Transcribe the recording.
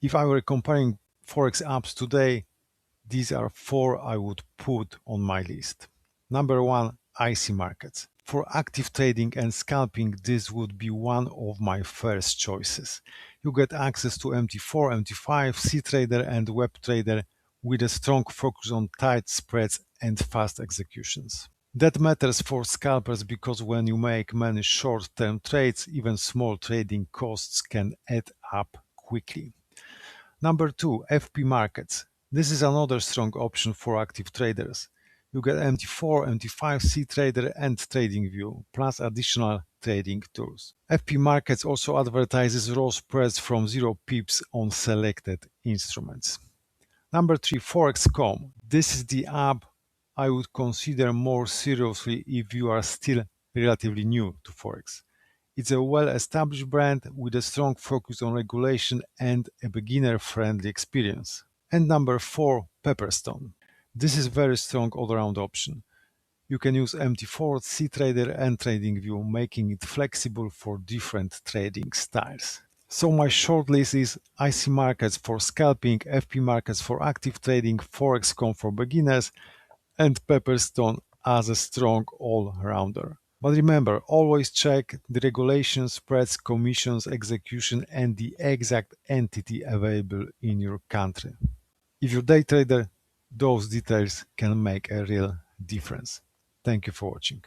If I were comparing Forex apps today, these are 4 I would put on my list. Number 1, IC Markets. For active trading and scalping, this would be one of my first choices. You get access to MT4, MT5, cTrader and WebTrader with a strong focus on tight spreads and fast executions. That matters for scalpers because when you make many short-term trades, even small trading costs can add up quickly. Number 2, FP Markets. This is another strong option for active traders. You get MT4, MT5, cTrader and TradingView, plus additional trading tools. FP Markets also advertises raw spreads from 0 pips on selected instruments. Number 3, Forex.com. This is the app I would consider more seriously if you are still relatively new to Forex. It's a well-established brand with a strong focus on regulation and a beginner-friendly experience. And number 4, Pepperstone. This is a very strong all-around option. You can use MT4, cTrader and TradingView, making it flexible for different trading styles. So my short list is IC Markets for scalping, FP Markets for active trading, Forex.com for beginners, and Pepperstone as a strong all-rounder. But remember, always check the regulations, spreads, commissions, execution, and the exact entity available in your country. If you're a day trader, those details can make a real difference. Thank you for watching.